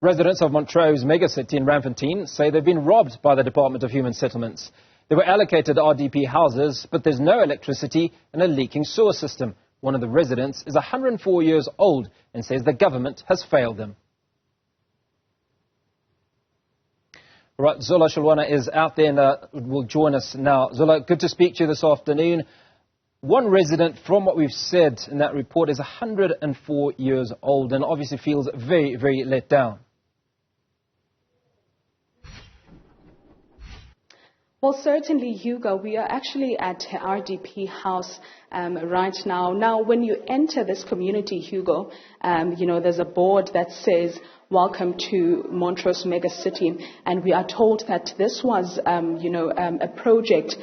Residents of Montrose Mega City in Randfontein say they've been robbed by the Department of Human Settlements. They were allocated RDP houses, but there's no electricity and a leaking sewer system. One of the residents is 104 years old and says the government has failed them. Right, Zola Sholwana is out there and will join us now. Zola, good to speak to you this afternoon. One resident, from what we've said in that report, is 104 years old and obviously feels very, very let down. Well, certainly, Hugo, we are actually at RDP House right now. Now, when you enter this community, Hugo, there's a board that says, "Welcome to Montrose Mega City." And we are told that this was, a project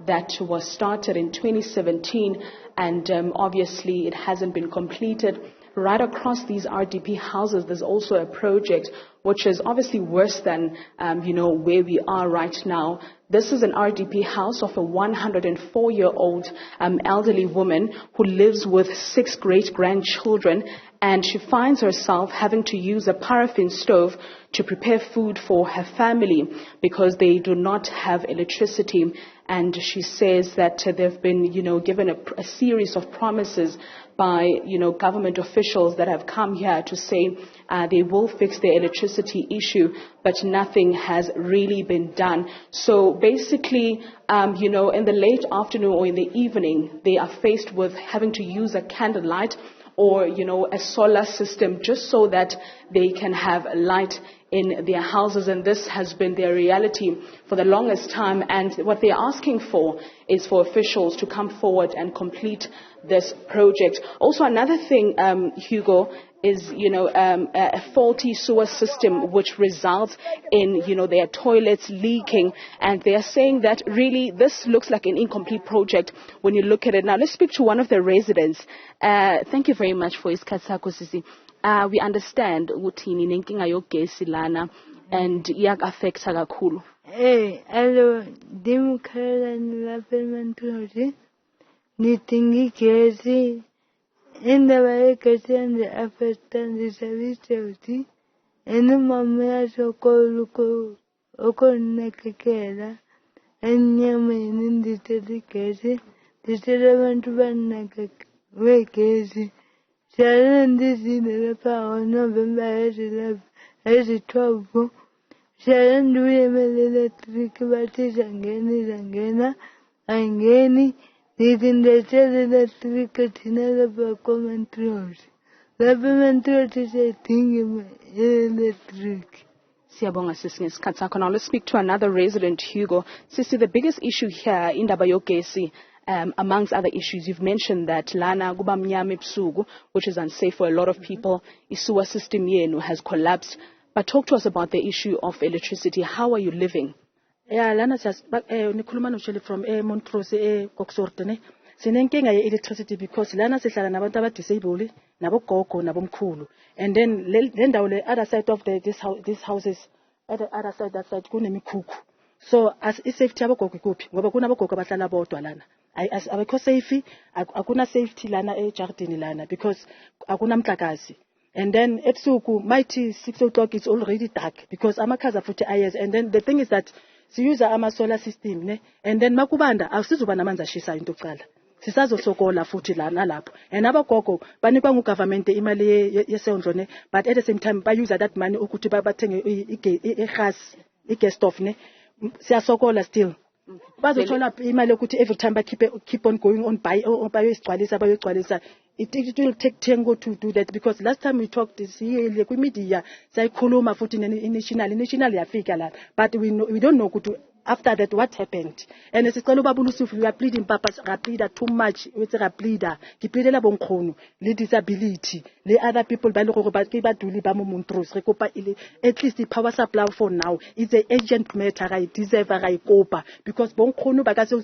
that was started in 2017, and obviously it hasn't been completed. Right across these RDP houses, there's also a project which is obviously worse than, where we are right now. This is an RDP house of a 104-year-old elderly woman who lives with 6 great-grandchildren, and she finds herself having to use a paraffin stove to prepare food for her family because they do not have electricity. And she says that they've been, given a series of promises by, government officials that have come here to say they will fix their electricity issue, but nothing has really been done. So basically, in the late afternoon or in the evening, they are faced with having to use a candlelight or, a solar system just so that they can have light in their houses, and this has been their reality for the longest time. And what they're asking for is for officials to come forward and complete this project. Also, another thing, Hugo, is a faulty sewer system which results in their toilets leaking, and they are saying that really this looks like an incomplete project when you look at it. Now let's speak to one of the residents. Thank you very much for his Sisi. We understand ukuthi ninenkinga yogesi lana and iyak-affecta kakhulu. Hello, dimukhala nilapha Montrose. Nidinga igesi. Indaba yegesi yandi-affecta ndisabise ukuthi umama uyasokola ukunakekela enyameni ndithatha igesi, ndithatha abantu wegesi. Sharon ndizile lapha November ezi-12. Sharon nduyemele electric bathi zangena angeni. Ndithi ndethele electric thina lapha koMontrose. Lapha Montrose siyayidinga electric. Siyabonga sisi ngesikhathi sakho. Now let's speak to another resident, Hugo. Sisi, the biggest issue here indaba yogesi, amongst other issues, you've mentioned that lana kuba mnyama ebusuku, which is unsafe for a lot of people. Sewer system yenu has collapsed. But talk to us about the issue of electricity. How are you living? Yeah, lana just nikhuluma noshele from Montrose Koksortene. Sinenkinga ye-electricity because lana sihlala nabantu abadisable, nabogogo, nabomkhulu. And then le ndawo le other side of these houses, at the other side, that side kunemikhuku. So as safety yabogogo ikuphi ngoba kunabogogo abahlala bodwa lana. Abekho safe, akuna safety lana ejardini lana because akunamhlakazi. And then ebusuku mighty 6 o'clock it's already dark because amakhaza futhi ayeza. And then the thing is that siyuza ama solar system ne, and then makubanda awusizuba namanzi ashisa into oqala. Sisazosokola futhi lana lapho. And abagogo banikwa ngugovernment imali yesondlo ne, but at the same time ba use that money ukuthi bathenge igas stove ne. Siyasokola still. Bazothola imali ukuthi every time keep on going on buy bayogcwalisa. It will take time to do that because last time we talked this year media sayikhuluma futhi national yafika la, but we don't know after that what happened. And sicela ubaba uLusufu, we are pleading papa pleader too much with pleader ke pleadela bonkgono le disability le other people ba le go ba ke ba duli ba mo Montrose re kopa ile at least the power supply for now it's an urgent matter ga deserve ga ikopa because bonkgono ba ka se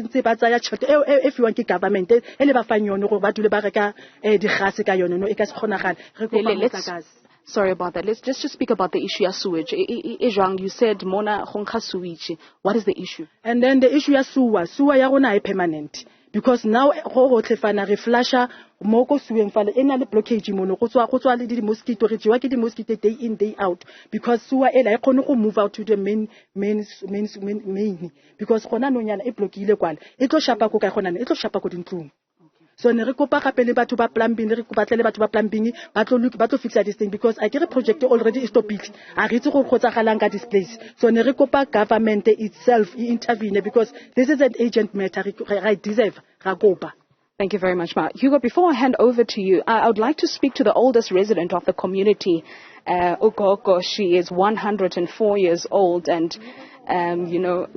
ntse ba tsaya tshot if you want government ele ba fanyone go ba dule ba reka di gas ka yone no e ka se kgonagala re kopa Sorry about that. Let's just speak about the issue of sewage. Ejang, you said Mona Hongka sewage. What is the issue? And then the issue of sewer ya rona is permanent. Because now, ho tlefana re flasha moko sueng fale ena le blockage mono go tswa le di mosquito re jiwa ke di mosquito day in day out because sewer ela e khone go move out to the main because gona nonyana e blockile kwala e tlo shapa go ka gona e tlo shapa go dintlong. So ne re kopa gape le batho ba plumbing re kopa tle le batho ba plumbing ba tlo fixa this thing because I get a project already is stopile a re tse go khotsagalang ka this place. So ne re kopa government itself intervene because this is an urgent matter I deserve ra kopa. Thank you very much, Ma. Hugo, before I hand over to you, I would like to speak to the oldest resident of the community, Ukoko. She is 104 years old and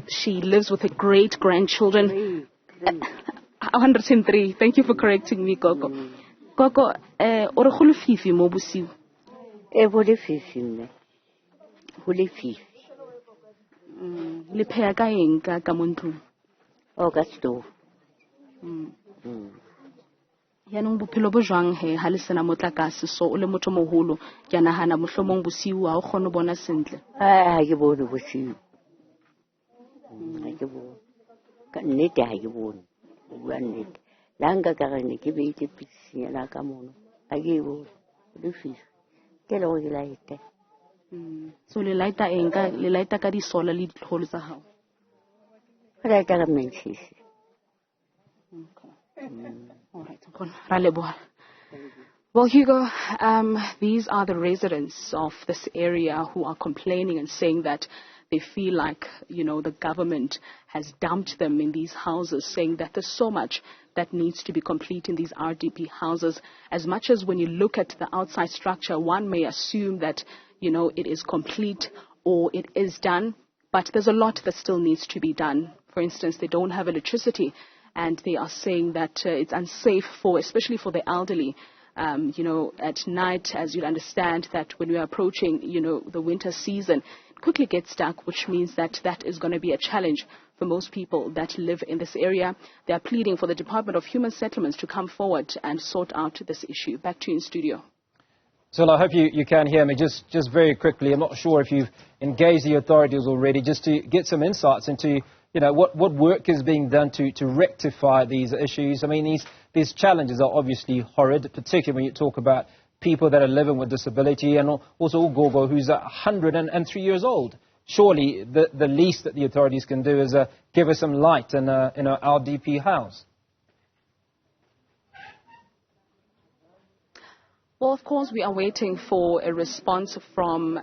she lives with her great-grandchildren. 103. Thank you for correcting me, Koko. Koko, ore go le fifi mo bosiu? Go le fifi mme. Go le fifi. Le pheya ka eng ka mo ntlong? O ka stove. Yaanong bophelo bo jwang he ha le sena motlakase so o le motho moholo ke a nagana mohlomong bosiu ha o kgone bona sentle? Ha ke bone bosiu. Ha ke bone. Ka nnete ha ke bone. Nnete. La nka ka re ne ke beile pisinyana ka mono. Ha ke bone. Le fifi. Ke le go ke laite. So le laita ka di solar le ditlholo tsa hao? Re laita ka mentshisi. All right. Well, Hugo, these are the residents of this area who are complaining and saying that they feel like, the government has dumped them in these houses, saying that there's so much that needs to be complete in these RDP houses. As much as when you look at the outside structure, one may assume that, it is complete or it is done, but there's a lot that still needs to be done. For instance, they don't have electricity. And they are saying that it's unsafe especially for the elderly, at night, as you'll understand, that when we are approaching, the winter season, it quickly gets dark, which means that is going to be a challenge for most people that live in this area. They are pleading for the Department of Human Settlements to come forward and sort out this issue. Back to you in studio. Zola, I hope you can hear me. Just very quickly, I'm not sure if you've engaged the authorities already, just to get some insights into what work is being done to rectify these issues. I mean, these challenges are obviously horrid, particularly when you talk about people that are living with disability and also Ugogo, who's 103 years old. Surely the least that the authorities can do is give us some light in our RDP house. Well, of course, we are waiting for a response from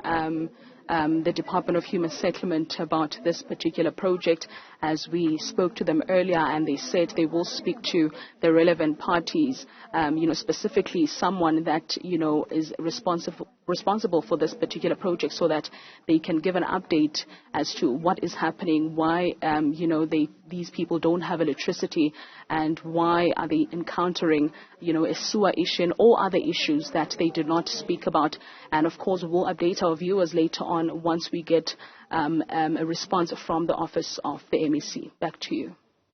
the Department of Human Settlement about this particular project. As we spoke to them earlier, and they said they will speak to the relevant parties, specifically someone that, is responsible for this particular project, so that they can give an update as to what is happening, why, these people don't have electricity, and why are they encountering, a sewer issue and all other issues that they did not speak about. And of course, we'll update our viewers later on once we get a response from the office of the MEC. Back to you.